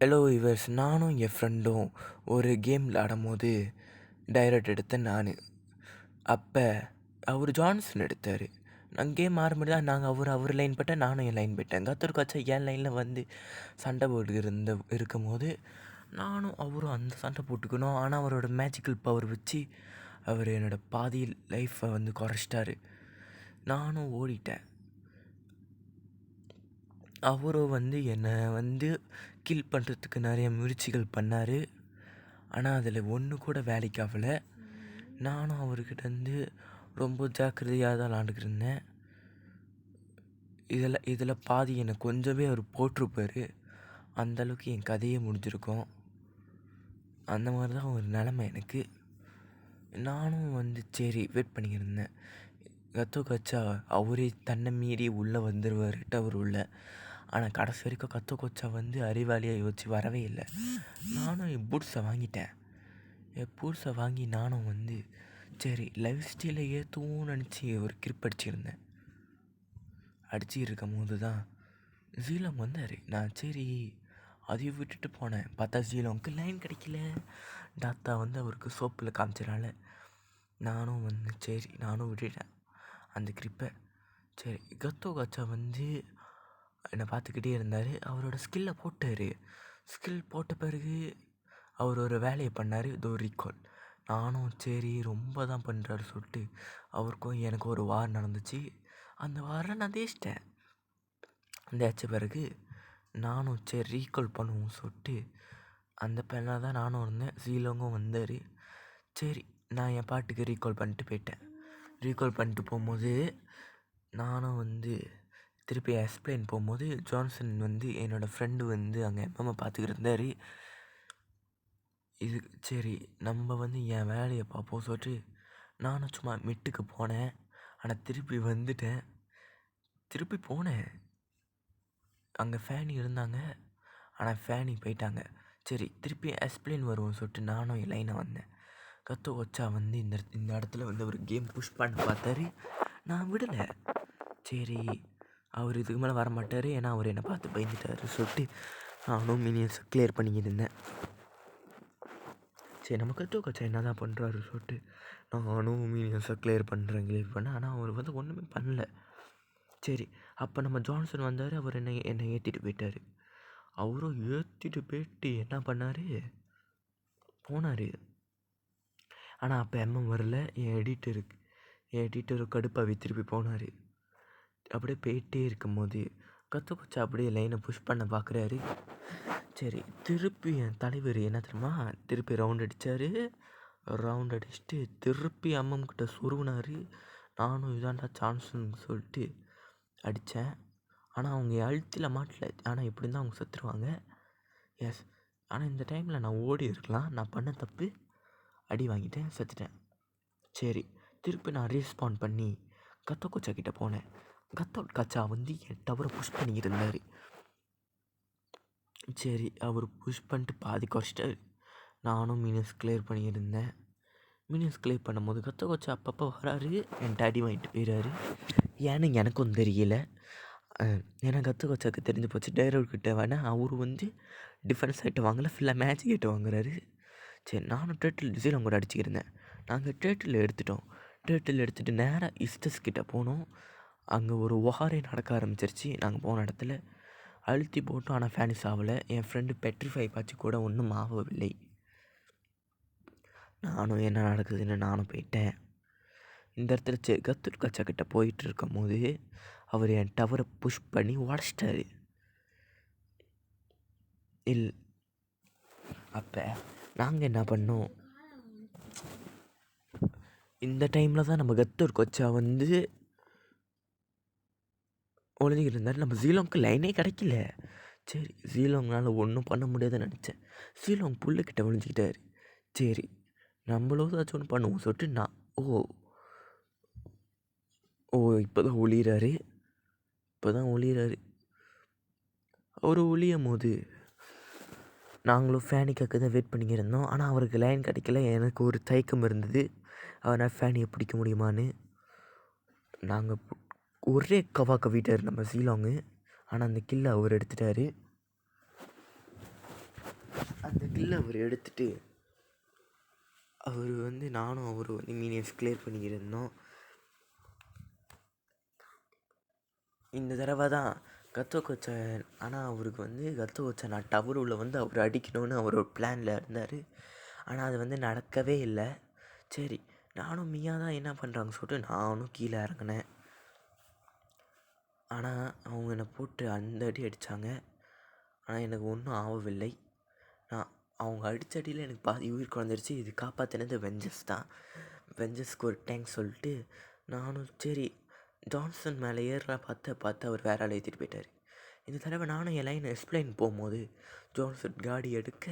Hello viewers, நானும் என் ஃப்ரெண்டும் ஒரு கேம் விளையாடும்போது டைரக்ட் எடுத்தேன் நான். அப்போ அவர் ஜான்சன் எடுத்தார். நாங்கள் கேம் ஆரம்பிட்டு தான் நாங்கள் அவர் லைன் போட்டேன், நானும் என் லைன் போயிட்டேன். கத்தருக்கு என் லைனில் வந்து சண்டை போட்டு இருக்கும்போது நானும் அவரும் அந்த சண்டை போட்டுக்கணும். ஆனால் அவரோட மேஜிக்கல் பவர் வச்சு அவர் என்னோடய பாதி லைஃப்பை வந்து குறைச்சிட்டாரு. நானும் ஓடிட்டேன். அவரும் வந்து என்னை வந்து கில் பண்ணுறதுக்கு நிறைய முயற்சிகள் பண்ணார். ஆனால் அதில் ஒன்று கூட வேலைக்கு ஆகலை. நானும் அவர்கிட்ட ரொம்ப ஜாக்கிரதையாக தான் விளாண்டுக்கிட்டு இருந்தேன். இதில் பாதி என்னை கொஞ்சமே அவர் போட்டிருப்பார். அந்தளவுக்கு என் கதையே முடிஞ்சிருக்கும். அந்த மாதிரி தான் ஒரு நிலமை எனக்கு. நானும் வந்து சரி வெயிட் பண்ணிக்கிருந்தேன். கச்சா அவரே தன்னை மீறி உள்ளே வந்துடுவார் டவர் உள்ள. ஆனால் கடைசி வரைக்கும் கச்சா வந்து அறிவாளியாக யோசிச்சு வரவே இல்லை. நானும் என் பூட்ஸை வாங்கிட்டேன். என் பூட்ஸை வாங்கி நானும் வந்து சரி லைஃப் ஸ்டைலை ஏற்றுவோன்னு நினச்சி ஒரு கிரிப் அடிச்சிருந்தேன். அடிச்சுட்டு இருக்கும் போது தான் ஜீலோங் வந்தார். நான் சரி அதையும் விட்டுட்டு போனேன். பார்த்தா ஜீலோங்க்கு லைன் கிடைக்கல. டாத்தா வந்து அவருக்கு சோப்பில் காமிச்சனால நானும் வந்து சரி நானும் விட்டுட்டேன் அந்த கிரிப்பை. சரி கச்சா வந்து என்னை பார்த்துக்கிட்டே இருந்தார். அவரோட ஸ்கில்லை போட்டார். ஸ்கில் போட்ட பிறகு அவர் ஒரு வேலையை பண்ணார், இதோ ரீகால். நானும் சரி ரொம்ப தான் பண்ணுறாரு சொல்லிட்டு அவருக்கும் எனக்கும் ஒரு வார் நடந்துச்சு. அந்த வாரில் நான் தேய்ச்சிட்டேன். தேய்ச்ச பிறகு நானும் சரி ரீகால் பண்ணுவோம் சொல்லிட்டு அந்த பெண்ணாக தான் நானும் இருந்தேன். ஜீலோங்கும் வந்தார். சரி நான் என் பாட்டுக்கு ரீகால் பண்ணிட்டு போயிட்டேன். ரீகால் பண்ணிட்டு போகும்போது நானும் வந்து திருப்பி எக்ஸ்பிளைன் போகும்போது ஜான்சன் வந்து என்னோடய ஃப்ரெண்டு வந்து அங்கே எப்போ பார்த்துக்கிட்டு இருந்தார். இது சரி நம்ம வந்து என் வேலையை பார்ப்போம் சொல்லிட்டு நானும் சும்மா மிட்டுக்கு போனேன். ஆனால் திருப்பி வந்துட்டேன். திருப்பி போனேன், அங்கே ஃபேனி இருந்தாங்க. ஆனால் ஃபேனி போயிட்டாங்க. சரி திருப்பி எக்ஸ்பிளைன் வருவோம் சொல்லிட்டு நானும் என் லைனை வந்தேன். கச்சா வந்து இந்த இடத்துல வந்து ஒரு கேம் புஷ் பண்ண பார்த்தாரு. நான் விடலை. சரி அவர் இதுக்கு மேலே வரமாட்டார், ஏன்னா அவர் என்னை பார்த்து பயந்துட்டார் சொல்லிட்டு நானும் மினியன்ஸை கிளியர் பண்ணிக்கிட்டு இருந்தேன். சரி நம்ம கச்சா என்ன தான் பண்ணுறாரு சொல்லிட்டு நானும் மினியன்ஸை கிளியர் பண்ணேன். ஆனால் அவர் வந்து ஒன்றுமே பண்ணல. சரி அப்போ நம்ம ஜான்சன் வந்தார். அவர் என்னை ஏற்றிட்டு போயிட்டார். அவரும் ஏற்றிட்டு போயிட்டு என்ன பண்ணார், போனார். ஆனால் அப்போ எம்எம் வரல. என் எடிட்டரு கடுப்பாகி திருப்பி போனார். அப்படியே போயிட்டே இருக்கும்போது கச்சா அப்படியே லைனை புஷ் பண்ண பார்க்குறாரு. சரி திருப்பி என் தலைவர் என்ன தெரியுமா, திருப்பி ரவுண்ட் அடிச்சுட்டு திருப்பி அம்மம்கிட்ட சொருவினார். நானும் இதாண்டா சான்ஸுன்னு சொல்லிட்டு அடித்தேன். ஆனால் அவங்க அழுத்தியில் மாட்டல. ஆனால் எப்படி தான் அவங்க செத்துருவாங்க. எஸ், ஆனால் இந்த டைமில் நான் ஓடி இருக்கலாம். நான் பண்ண தப்பு, அடி வாங்கிட்டேன், செத்துட்டேன். சரி திருப்பி நான் ரீஸ்பான் பண்ணி கச்சா கிட்டே போனேன். கச்சா வந்து என் டவரை புஷ் பண்ணிக்கிட்டு இருந்தார். சரி அவர் புஷ் பண்ணிட்டு பாதி குறைச்சிட்டாரு. நானும் மினிட்ஸ் கிளியர் பண்ணியிருந்தேன். மினிட்ஸ் கிளியர் பண்ணும்போது கச்சா அப்பப்போ வராரு, என் அடி வாங்கிட்டு போயிடாரு. ஏன்னு எனக்கும் தெரியல. ஏன்னா கச்சாக்கு தெரிஞ்சு போச்சு. டைரக்ட்கிட்ட வேணால் அவர் வந்து டிஃபென்ஸ் ஐட்டம் வாங்கலை, ஃபுல்லாக மேஜிக் ஐட்டம் வாங்குறாரு. சரி நானும் டேட்டில் டிசைன் கூட அடிச்சுக்கிருந்தேன். நாங்கள் டேட்டில் எடுத்துகிட்டு நேராக இஸ்டஸ் கிட்டே போனோம். அங்கே ஒரு வாரே நடக்க ஆரம்பிச்சிருச்சு. நாங்கள் போன இடத்துல அழுத்தி போட்டோம். ஆனால் ஃபேனிஸ் ஆகலை. என் ஃப்ரெண்டு பெட்ரிஃபை பாய்ச்சி கூட ஒன்றும் ஆகவில்லை. நானும் என்ன நடக்குதுன்னு நானும் போயிட்டேன். இந்த இடத்துல கச்சா கிட்டே போயிட்டு இருக்கும் போது அவர் என் டவரை புஷ் பண்ணி உடச்சிட்டாரு. அப்போ நாங்கள் என்ன பண்ணோம், இந்த டைமில் தான் நம்ம கச்சா வந்து ஒழிஞ்சிக்கிட்டு இருந்தார். நம்ம ஜீலோங்க்கு லைனே கிடைக்கல. சரி ஜீலோங்னால் ஒன்றும் பண்ண முடியாதுன்னு நினச்சேன். ஜீலோங் புல்லுக்கிட்ட ஒழிஞ்சிக்கிட்டார். சரி நம்மளும் ஏதாச்சும் ஒன்று பண்ணுவோம் சொல்லிட்டு நான் இப்போ தான் ஒளிகிறாரு. அவர் ஒளியும் போது நாங்களும் ஃபேனிக்காக தான் வெயிட் பண்ணிக்கிருந்தோம். ஆனால் அவருக்கு லைன் கிடைக்கல. எனக்கு ஒரு தயக்கம் இருந்தது, அவனால் ஃபேனியை பிடிக்க முடியுமான்னு. நாங்கள் ஒரே கவிட்டார் நம்ம ஜீலாங்கு. ஆனால் அந்த கில்லை அவர் எடுத்துட்டார். கில்லை அவர் எடுத்துகிட்டு அவர் வந்து நானும் அவர் வந்து மீனியன்ஸ் கிளியர் பண்ணிக்கிருந்தோம். இந்த தடவை தான் கத்தோக்கோச்சை, ஆனால் அவருக்கு வந்து கத்தோக்கோச்சை நான் டவர் உள்ள வந்து அவர் அடிக்கணும்னு அவர் ஒரு பிளானில் இருந்தார். ஆனால் அது வந்து நடக்கவே இல்லை. சரி, நானும் மியா தான் என்ன பண்ணுறாங்கன்னு சொல்லிட்டு நானும் கீழே இறங்கினேன். ஆனால் அவங்க என்னை போட்டு அந்த அடி அடித்தாங்க. ஆனால் எனக்கு ஒன்றும் ஆகவில்லை. நான் அவங்க அடித்த அடியில் எனக்கு பாதி உயிர் குறைஞ்சிருச்சு. இது காப்பாற்றினது வெஞ்சஸ் தான். வெஞ்சஸ்க்கு ஒரு டேங்க் சொல்லிட்டு நானும் சரி ஜான்சன் மேலே ஏறலாம் பார்த்து அவர் வேற ஆள் ஏற்றிட்டு போயிட்டார். இந்த தடவை நானும் என் லைன் எக்ஸ்பிளைன் போகும்போது ஜான்சன் காடி எடுக்க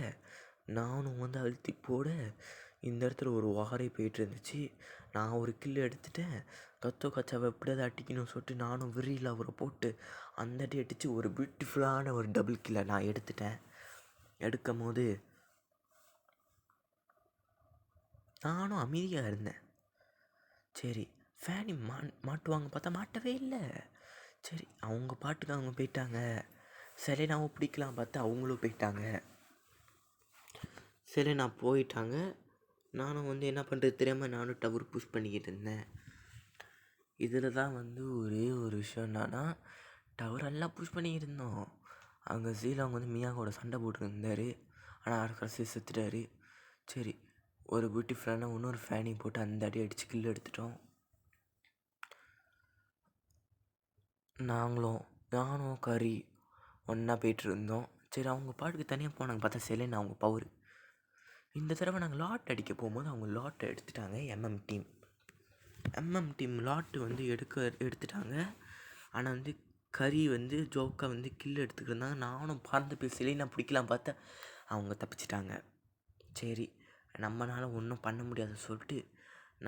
நானும் வந்து அழுத்தி போட இந்த இடத்துல ஒரு வாரே போயிட்டு இருந்துச்சு. நான் ஒரு கில்லு எடுத்துட்டேன். கச்சாவை எப்படியாவது அடிக்கணும்னு சொல்லிட்டு நானும் விரியில் அவரை போட்டு அந்த அடி அடித்து ஒரு பியூட்டிஃபுல்லான ஒரு டபுள் கில்லை நான் எடுத்துட்டேன். எடுக்கும் போது நானும் அமைதியாக இருந்தேன். சரி, ஃபேனி மாட்டுவாங்க பார்த்தா மாட்டவே இல்லை. சரி, அவங்க பாட்டுக்கு அவங்க போயிட்டாங்க. செலினாவும் பிடிக்கலாம் பார்த்தா அவங்களும் போயிட்டாங்க. செலினா போயிட்டாங்க. நானும் வந்து என்ன பண்ணுறது தெரியாமல் நானும் டவர் புஷ் பண்ணிக்கிட்டு இருந்தேன். இதில் தான் வந்து ஒரே ஒரு விஷயம் என்னன்னா, டவரெல்லாம் புஷ் பண்ணிக்கிட்டு இருந்தோம். அங்கே ஜீலாங்க வந்து மியாவோட சண்டை போட்டுருந்தார். ஆனால் கடைசி செத்துட்டார். சரி, ஒரு பியூட்டிஃபுல்லான இன்னொரு ஃபேனி போட்டு அந்த அடி அடித்து கில் எடுத்துட்டோம். நானும் கறி ஒன்றா போயிட்டுருந்தோம். சரி, அவங்க பாட்டுக்கு தனியாக போனாங்க பார்த்தா செலினா அவங்க பவர். இந்த தடவை நாங்கள் லாட் அடிக்க போகும்போது அவங்க லாட்டை எடுத்துட்டாங்க. எம்எம் டீம் லாட்டு வந்து எடுத்துட்டாங்க. ஆனால் வந்து கறி வந்து ஜோக்கா வந்து கில் எடுத்துக்கிட்டு நானும் பறந்து போய் செலினா பிடிக்கலாம் பார்த்தா அவங்க தப்பிச்சிட்டாங்க. சரி, நம்மளால் ஒன்றும் பண்ண முடியாதுன்னு சொல்லிட்டு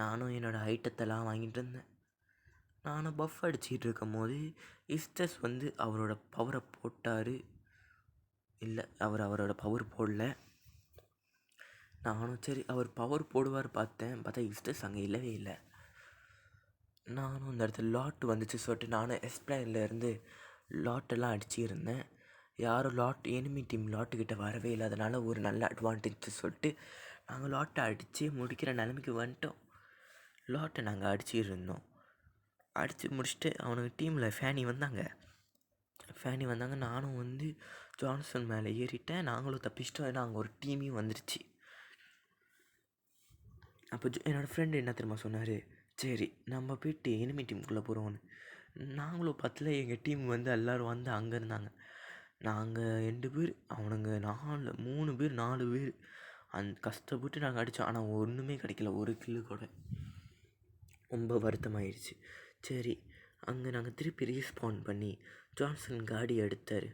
நானும் என்னோடய ஐட்டத்தெல்லாம் வாங்கிட்டு இருந்தேன். நானும் பஃப் அடிச்சுக்கிட்டு இருக்கும் போது இஸ்டஸ் வந்து அவரோட பவரை போட்டார். இல்லை, அவரோட பவர் போடல. நானும் சரி அவர் பவர் போடுவார் பார்த்தா இஸ்டஸ் அங்கே இல்லவே இல்லை. நானும் இந்த இடத்துல லாட்டு வந்துச்சு சொல்லிட்டு நானும் எஸ்பிளைன்லேருந்து லாட்டெல்லாம் அடிச்சுருந்தேன். யாரும் எனிமி டீம் லாட்டுக்கிட்ட வரவே இல்லை. அதனால் ஒரு நல்ல அட்வான்டேஜ் சொல்லிட்டு நாங்கள் லாட்டை அடித்து முடிக்கிற நிலைமைக்கு வந்துட்டோம். லாட்டை நாங்கள் அடிச்சுருந்தோம். அடித்து முடிச்சுட்டு அவனுக்கு டீமில் ஃபேனி வந்தாங்க. நானும் வந்து ஜான்சன் மேலே ஏறிட்டேன். நாங்களும் தப்பிச்சிட்டோம். ஏன்னா அங்கே ஒரு டீமையும் வந்துடுச்சு. அப்போ என்னோடய ஃப்ரெண்டு என்ன தெரியுமா சொன்னார், சரி நம்ம போய்ட்டு எனிமி டீமுக்குள்ளே போகிறோன்னு. நாங்களும் பத்தில் எங்கள் டீம் வந்து எல்லோரும் வந்து அங்கே இருந்தாங்க. நாங்கள் 2 பேர், அவனுங்க 3 பேர் 4 பேர் கஷ்டப்பட்டு நாங்கள் அடித்தோம். ஆனால் ஒன்றுமே கிடைக்கல, ஒரு கில்லு கூட. ரொம்ப வருத்தமாயிடுச்சு. சரி, அங்கே நாங்கள் திருப்பி ரீஸ்பான் பண்ணி ஜான்சன் காடி எடுத்தார்.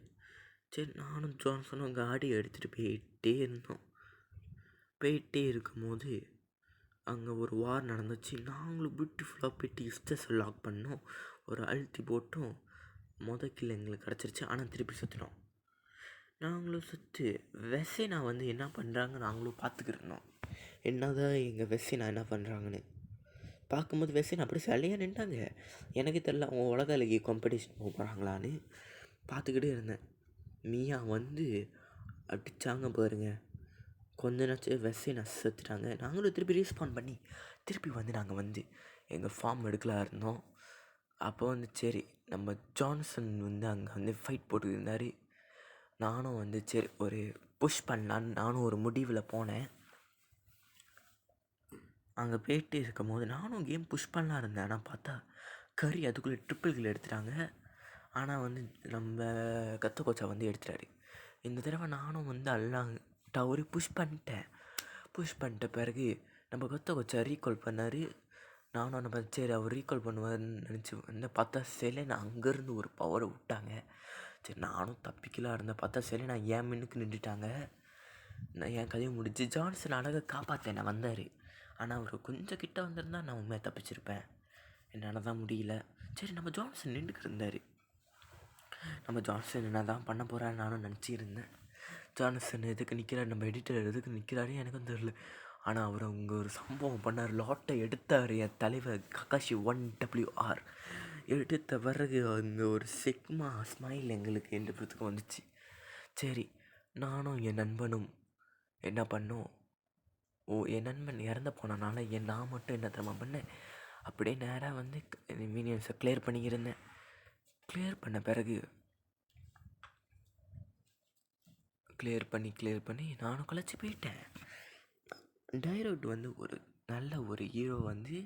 சரி, நானும் ஜான்சனும் காடி எடுத்துகிட்டு போயிட்டே இருக்கும்போது அங்கே ஒரு வார் நடந்துச்சு. நாங்களும் பியூட்டிஃபுல்லாக போய்ட்டு இஸ்டஸை லாக் பண்ணோம். ஒரு அழுத்தி போட்டோம். கில் எங்களுக்கு கிடச்சிருச்சு. ஆனால் திருப்பி சுற்றினோம். நாங்களும் சுற்றி வெசைனா வந்து என்ன பண்ணுறாங்க நாங்களும் பார்த்துக்கிருந்தோம். என்னதான் எங்கள் வெசைனா என்ன பண்ணுறாங்கன்னு பார்க்கும்போது வெசைனா அப்படி சிலையாக நின்றாங்க. எனக்கு தெரியல அவங்க உலக அழகி காம்படிஷன் போகிறாங்களான்னு பார்த்துக்கிட்டே இருந்தேன். மியா வந்து அடித்தாங்க பாருங்கள். கொஞ்ச நேரம் வெசைனா செத்துட்டாங்க. நாங்களும் திருப்பி ரீஸ்பான் பண்ணி திருப்பி வந்து நாங்கள் வந்து எங்கள் ஃபார்ம் எடுக்கலாம் இருந்தோம். அப்போ வந்து சரி, நம்ம ஜான்சன் வந்து அங்கே வந்து ஃபைட் போட்டுருந்தார். நானும் வந்து சரி ஒரு புஷ் பண்ணலான்னு நானும் ஒரு முடிவில் போனேன். அங்கே போயிட்டு இருக்கும் போது நானும் கேம் புஷ் பண்ணலாம் இருந்தேன். ஆனால் பார்த்தா கறி அதுக்குள்ளே ட்ரிப்பிள் கில் எடுத்துட்டாங்க. ஆனால் வந்து நம்ம கத்தோக்கோச்சா வந்து எடுத்துட்டாரு. இந்த தடவை நானும் வந்து எல்லாம் டவரு புஷ் பண்ணிட்ட பிறகு நம்ம கத்தோக்கோச்சா ரீகால் பண்ணார். நானும் அந்த சரி அவர் ரீகால் பண்ணுவார்னு நினச்சி வந்து பார்த்தா செலினா அங்கேருந்து ஒரு பவரை விட்டாங்க. சரி, நானும் தப்பிக்கலாம் இருந்தேன். பார்த்தா செலினா என் மின்னுக்கு நின்றுட்டாங்க. நான் என் கதையை முடிச்சு ஜான்சன் அழகாக காப்பாற்ற நான் வந்தார். ஆனால் அவர் கொஞ்சம் கிட்ட வந்திருந்தா நான் உண்மையாக தப்பிச்சிருப்பேன். என்னால் தான் முடியல. சரி, நம்ம ஜான்சன் நின்றுக்கிட்டு இருந்தார். நம்ம ஜான்சன் என்ன தான் பண்ண போகிறான்னு நானும் நினச்சிருந்தேன். ஜான்சன் எதுக்கு நிற்கிறார், நம்ம எடிட்டர் எதுக்கு நிற்கிறாரு எனக்கும் தெரியல. ஆனால் அவர் அங்கே ஒரு சம்பவம் பண்ணார். லாட்டை எடுத்தார். என் தலைவர் ககாஷி 1WR எடுத்த பிறகு அங்கே ஒரு சிக்மா ஸ்மைல் எங்களுக்கு 2 பேர்த்துக்கும் வந்துச்சு. சரி, நானும் என் நண்பனும் என்ன பண்ணும், என் நண்பன் இறந்து போனனால நான் மட்டும் என்ன தெரியுமா பண்ணேன், அப்படியே நேராக வந்து மீனியன்ஸை கிளியர் பண்ணிக்கிருந்தேன். கிளியர் பண்ண பிறகு கிளியர் பண்ணி நானும் கழிச்சு போயிட்டேன். டைரக்ட் வந்து ஒரு நல்ல ஒரு ஹீரோ வந்து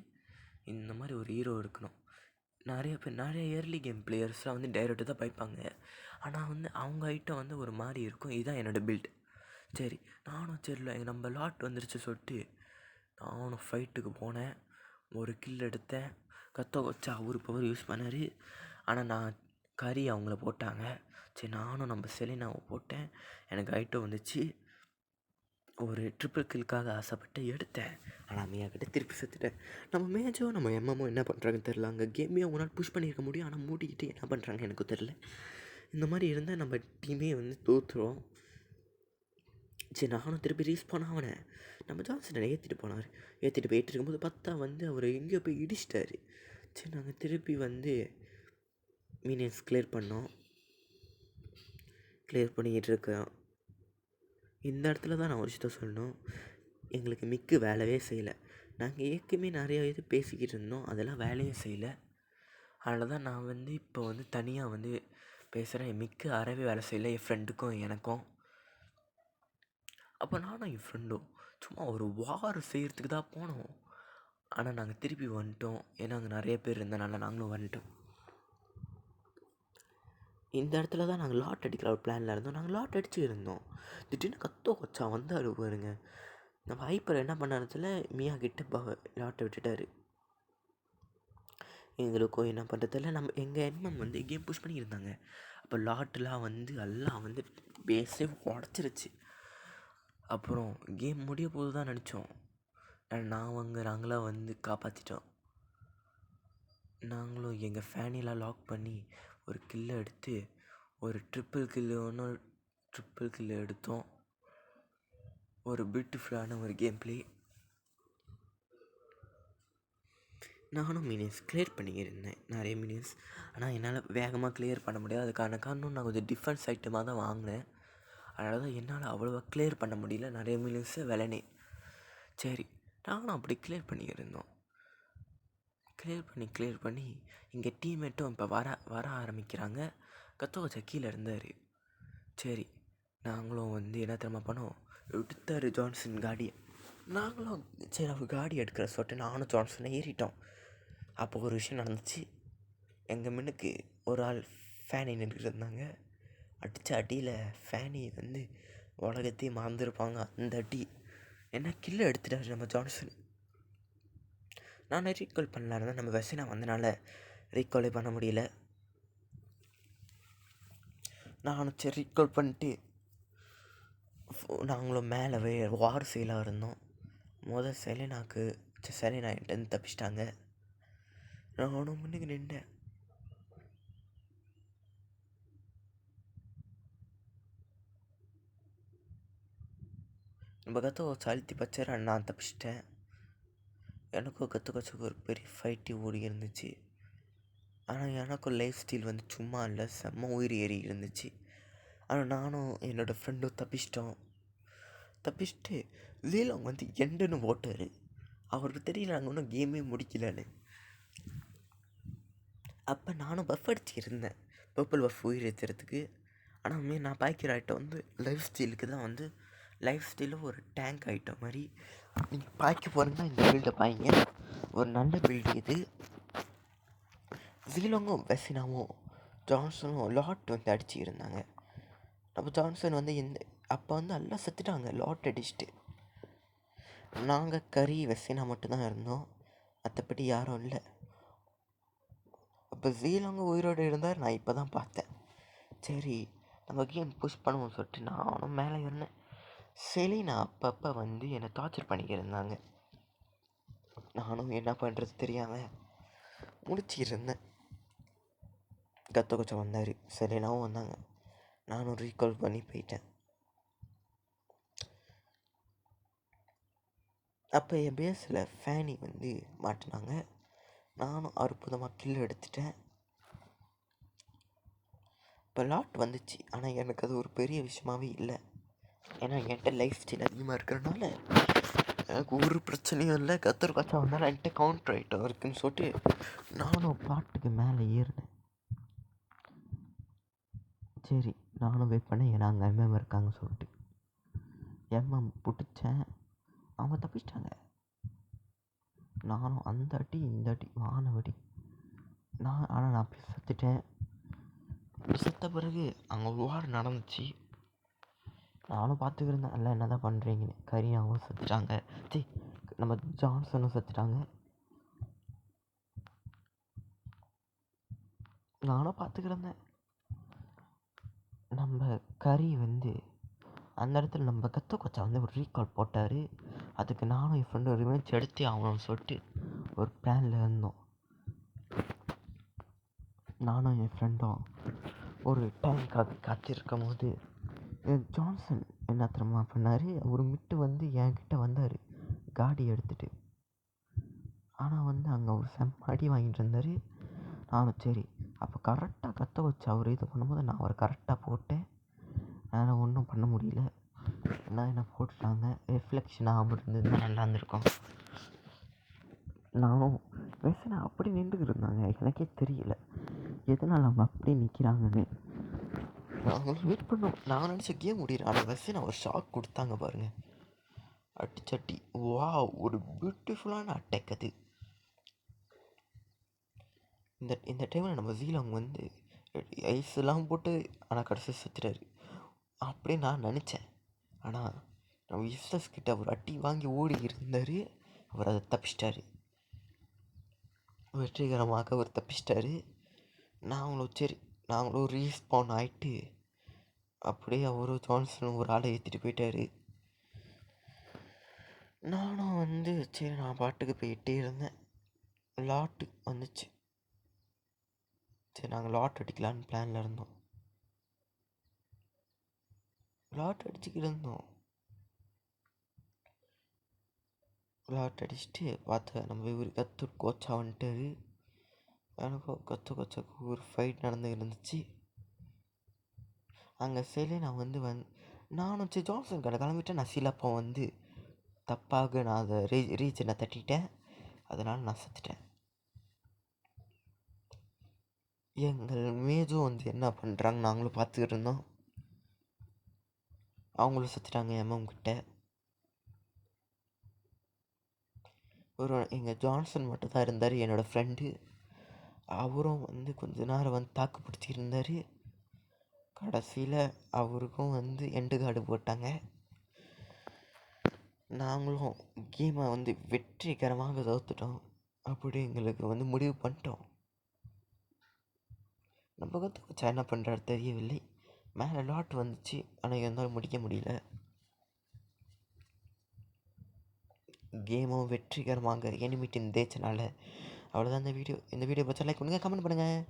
இந்த மாதிரி ஒரு ஹீரோ இருக்கணும். நிறைய ஏர்லி கேம் பிளேயர்ஸ்லாம் வந்து டைரக்ட்டு தான் பாய்ப்பாங்க. ஆனால் வந்து அவங்க ஐட்டம் வந்து ஒரு மாதிரி இருக்கும். இதுதான் என்னோடய பில்ட். சரி, நானும் சரில நம்ம லாட் வந்துருச்சு சொல்லிட்டு நானும் ஃபைட்டுக்கு போனேன். ஒரு கில் எடுத்தேன். கத்த வச்சு அவர் பவர் யூஸ் பண்ணார். ஆனால் நான் கறி அவங்கள போட்டாங்க. சரி, நானும் நம்ம செலினாவை போட்டேன். எனக்கு ஐட்டம் வந்துச்சு. ஒரு ட்ரிப்பிள் கில்லுக்காக ஆசைப்பட்டு எடுத்தேன். ஆனால் மியாக்கிட்ட திருப்பி செத்துட்டேன். நம்ம மேஜோ நம்ம எம்எம்ஓ என்ன பண்ணுறாங்கன்னு தெரில. அங்கே கேமே அவங்களால் புஷ் பண்ணியிருக்க முடியும். ஆனால் மூடிக்கிட்டு என்ன பண்ணுறாங்க எனக்கு தெரில. இந்த மாதிரி இருந்தால் நம்ம டீமே வந்து தோற்றுரும். சரி, நானும் திருப்பி ரீஸ்பான் ஆகினேன். நம்ம ஜான்சனை ஏற்றிட்டு போயிட்டு இருக்கும்போது பார்த்தா வந்து அவர் எங்கேயோ போய் இடிச்சிட்டாரு. சரி, நாங்கள் திருப்பி வந்து மீனியன்ஸ் கிளியர் பண்ணிக்கிட்டு இருக்கோம். இந்த இடத்துல தான் நான் ஒரு விஷயத்த சொல்லணும். எங்களுக்கு மிக்கு வேலையே செய்யலை. நாங்கள் ஏற்கனவே நிறையா இது பேசிக்கிட்டு இருந்தோம், அதெல்லாம் வேலையும் செய்யலை. அதனால தான் நான் வந்து இப்போ வந்து தனியாக வந்து பேசுகிறேன். என் மிக்கு அறவே வேலை செய்யலை, என் ஃப்ரெண்டுக்கும் எனக்கும். அப்போ நானும் என் ஃப்ரெண்டும் சும்மா ஒரு வார் செய்கிறதுக்கு தான் போனோம். ஆனால் நாங்கள் திருப்பி வந்துட்டோம். ஏன்னா அங்கே நிறைய பேர் இருந்தனால நாங்களும் வந்துட்டோம். இந்த இடத்துல தான் நாங்கள் லாட் அடிக்கிற ஒரு பிளானில் இருந்தோம். நாங்கள் லாட் அடிச்சு இருந்தோம். திடீர்னு கொச்சா வந்தார் பாருங்க. நம்ம ஹைப்பர் என்ன பண்ணாரத்தில் மியா கிட்ட லாட்டை விட்டுட்டார். எங்களுக்கும் என்ன பண்ணுறதில்ல. நம்ம எங்கள் எம்எம் வந்து கேம் புஷ் பண்ணியிருந்தாங்க. அப்போ லாட்டெலாம் வந்து எல்லாம் வந்து பேஸே உடச்சிருச்சு. அப்புறம் கேம் முடிய போது தான் நினச்சோம். நாங்களாம் வந்து காப்பாற்றிட்டோம். நாங்களும் எங்கள் ஃபேனிலாம் லாக் பண்ணி ஒரு கில்லை எடுத்து ஒரு ட்ரிப்பிள் கில்லு எடுத்தோம். ஒரு பியூட்டிஃபுல்லான ஒரு கேம் பிளே. நானும் மினியன்ஸ் கிளியர் பண்ணிக்கிருந்தேன், நிறைய மினியன்ஸ். ஆனால் என்னால் வேகமாக கிளியர் பண்ண முடியாது. அதுக்கான காரணம் நான் கொஞ்சம் டிஃபென்ஸ் ஐட்டமாக தான் வாங்கினேன். அதனால தான் என்னால் அவ்வளோவா கிளியர் பண்ண முடியல நிறைய மினியன்ஸு விலனே. சரி, நானும் அப்படி கிளியர் பண்ணிக்கிருந்தோம். கிளியர் பண்ணி இங்கே டீம்மேட்டும் இப்போ வர ஆரம்பிக்கிறாங்க. கத்தோச்சா கீழே இருந்தார். சரி, நாங்களும் வந்து என்ன தெரியுமா பண்ணோம், எடுத்தார் ஜான்சன் காடியை. நாங்களும் சரி அவர் காடி எடுக்கிற சொல்லிட்டு நானும் ஜான்சனை ஏறிட்டோம். அப்போ ஒரு விஷயம் நடந்துச்சு. எங்கள் மின்னுக்கு ஒரு ஆள் ஃபேனை நின்றுட்டு இருந்தாங்க. அடித்த அடியில் ஃபேனி வந்து உலகத்தையும் மறந்துருப்பாங்க. அந்த அடி என்ன கில்லை எடுத்துட்டாரு நம்ம ஜான்சன். நான் ரீகால் பண்ணலாம் இருந்தால் நம்ம வெசினா வந்தனால ரீகாலே பண்ண முடியல. நானும் சரி ரீகால் பண்ணிட்டு நாங்களும் மேலே வார் செயலாக இருந்தோம். செலினாக்கு செலினா என்கிட்ட தப்பிச்சிட்டாங்க. நானும் முன்னுக்கு நின்றேன். நம்ம கற்று அழுத்தி பச்சை நான் தப்பிச்சிட்டேன். எனக்கும் கற்றுக்கச்சுக்கு ஒரு பெரிய ஃபைட்டு ஓடி இருந்துச்சு. ஆனால் எனக்கும் லைஃப் ஸ்டைல் வந்து சும்மா இல்லை, செம்ம உயிர் ஏறி இருந்துச்சு. ஆனால் நானும் என்னோடய ஃப்ரெண்டும் தப்பிச்சுட்டு லீலாங் வந்து எண்டுன்னு ஓட்டார். அவருக்கு தெரியல நாங்கள் இன்னும் கேமே முடிக்கலன்னு. அப்போ நானும் பஃப் அடிச்சுருந்தேன், பர்பிள் பஃப் உயிர் ஏற்றுறதுக்கு. ஆனால் நான் பாய்க்கிற ஐட்டம் வந்து லைஃப் ஸ்டைலுக்கு தான் வந்து லைஃப் ஸ்டைலில் ஒரு டேங்க் ஐட்டம் மாதிரி. நீங்கள் பாய்க்க போகிறீங்கன்னா இந்த பில்டை பாய்ங்க, ஒரு நல்ல பில்டு இது. ஜீலோங்கும் வெசினாவும் ஜான்சனும் லாட் வந்து அடிச்சுக்கிருந்தாங்க. நம்ம ஜான்சன் வந்து அப்போ வந்து எல்லாம் செத்துட்டாங்க லாட் அடிச்சுட்டு. நாங்கள் கறி வெசினா மட்டும்தான் இருந்தோம், மற்றபடி யாரும் இல்லை. அப்போ ஜீலோங்க உயிரோடு இருந்தார். நான் இப்போ தான் பார்த்தேன். சரி, நம்ம கேம் புஷ் பண்ணுவோம்னு சொல்லிட்டு நானும் மேலே இருந்தேன். செலினா அப்பப்போ வந்து என்னை டார்ச்சர் பண்ணிக்கிருந்தாங்க. நானும் என்ன பண்ணுறது தெரியாமல் முடிச்சிருந்தேன். கத்த வந்தார், செலினாவும் வந்தாங்க. நானும் ரீகால் பண்ணி போயிட்டேன். அப்போ என் பேஸில் ஃபேனி வந்து மாட்டினாங்க. நானும் அற்புதமாக கில் எடுத்துட்டேன். இப்போ லாட் வந்துச்சு, ஆனால் எனக்கு அது ஒரு பெரிய விஷயமாகவே இல்லை. ஏன்னா என்கிட்ட லைஃப் ஸ்டைல் அதிகமாக இருக்கிறனால எனக்கு ஒரு பிரச்சனையும் இல்லை. கத்தர் கச்சா வந்தாலும் என்கிட்ட கவுண்டர் ஐட்டம் இருக்குதுன்னு சொல்லிட்டு நானும் பாட்டுக்கு மேலே ஏறினேன். சரி நானும் வெயிட் பண்ணேன், ஏன்னா அங்கே எம்எம் இருக்காங்கன்னு சொல்லிட்டு எம்எம் பிடிச்சேன். அவங்க தப்பிச்சிட்டாங்க. நானும் அந்த அடி இந்த அடி வானவடி. ஆனால் நான் போய் செத்துட்டேன். செத்த பிறகு அங்கே ஒரு வாரம் நடந்துச்சு. நானும் பார்த்துக்கிருந்தேன் எல்லாம் என்ன தான் பண்ணுறீங்கன்னு. கரீனாவும் செத்துட்டாங்க, நம்ம ஜான்சனும் செத்துட்டாங்க. நானும் பார்த்துக்கிருந்தேன். நம்ம கறி வந்து அந்த இடத்துல நம்ம கத்த கொச்சா வந்து ஒரு ரீகால் போட்டார். அதுக்கு நானும் என் ஃப்ரெண்டும் ரிவெஞ்ச் எடுத்தே ஆகணும்னு சொல்லிட்டு ஒரு பிளானில் இருந்தோம். நானும் என் ஃப்ரெண்டும் ஒரு டைமுக்காக காத்திருக்கும் போது ஜான்சன் என்ன தெரியுமா பண்ணார், ஒரு மிட்டு வந்து என்கிட்ட வந்தார் காடி எடுத்துகிட்டு. ஆனால் வந்து அங்கே ஒரு செம்ம அடி வாங்கிட்டு இருந்தார். நானும் சரி அப்போ கரெக்டாக கத்த வச்சு அவர் இது பண்ணும்போது நான் அவரை கரெக்டாக போட்டேன். அதனால் ஒன்றும் பண்ண முடியல. எல்லாம் என்ன போட்டுட்டாங்க. ரிஃப்ளெக்ஷன் ஆகாமல் இருந்ததுன்னா நல்லா இருந்திருக்கும். நானும் பேசினா அப்படி நின்றுக்கிட்டு இருந்தாங்க. எனக்கே தெரியல எதனால் அவங்க அப்படியே நிற்கிறாங்கன்னு. நாங்களும் வெயிட் பண்ணோம். நான் நினச்ச கேம் முடிகிறேன். ஆனால் வெசனா ஒரு ஷாக் கொடுத்தாங்க பாருங்கள், அடிச்சட்டி. வா, ஒரு பியூட்டிஃபுல்லான அட்டாக் அது. இந்த டைமில் நம்ம ஜீலாங் வந்து ஐஸ்லாம் போட்டு ஆனால் கடைசி செத்துட்டாரு அப்படியே நான் நினச்சேன். ஆனால் நம்ம யுஸ்லஸ் கிட்ட ஒரு அடி வாங்கி ஓடி இருந்தார். அவர் அதை தப்பிச்சிட்டாரு. வெற்றிகரமாக அவர் தப்பிச்சிட்டாரு. நாங்களும் ரீஸ்பான் ஆகிட்டு அப்படியே அவரும் ஜான்சனும் ஒரு ஆளை ஏற்றிட்டு போயிட்டார். நானும் வந்து சரி நான் பாட்டுக்கு போயிட்டே இருந்தேன். லாட்டு வந்துச்சு. சரி நாங்கள் லாட் அடிக்கலான்னு பிளானில் இருந்தோம். லாட் அடிச்சுக்கிட்டு இருந்தோம். லாட் அடிச்சுட்டு பார்த்தா நம்ம இவர் கத்து கோச்சா வந்துட்டார். எனக்கும் கொச்சாக்கு ஒரு ஃபைட் நடந்து இருந்துச்சு. அங்கே சில நான் வந்து நானும் சரி ஜான்சன் கடை கிளம்பிட்டேன். நான் சிலப்போ வந்து தப்பாக நான் அதை ரீச்சனை தட்டிட்டேன். அதனால் நான் செத்துட்டேன். எங்கள் மேஜும் வந்து என்ன பண்ணுறாங்க நாங்களும் பார்த்துக்கிட்டு இருந்தோம். அவங்களும் செத்துட்டாங்க எம்எம் கிட்ட. எங்கள் ஜான்சன் மட்டும் தான் இருந்தார், என்னோடய ஃப்ரெண்டு. அவரும் வந்து கொஞ்ச நேரம் வந்து தாக்கு பிடிச்சிட்டு இருந்தார். கடைசியில் அவருக்கும் வந்து எண்டு கார்டு போட்டாங்க. நாங்களும் கேமை வந்து வெற்றிகரமாக தோற்றுட்டோம். அப்படி எங்களுக்கு வந்து முடிவு பண்ணிட்டோம். நம்ம கற்று என்ன பண்ணுறாரு தெரியவில்லை. மேலே லாட் வந்துச்சு, ஆனால் இருந்தாலும் முடிக்க முடியல. கேமும் வெற்றிகரமாக எனிமி டீம் தேய்ச்சனால அவ்வளோதான் இந்த வீடியோ. இந்த வீடியோ பற்றி லைக் பண்ணுங்கள், கமெண்ட் பண்ணுங்கள்.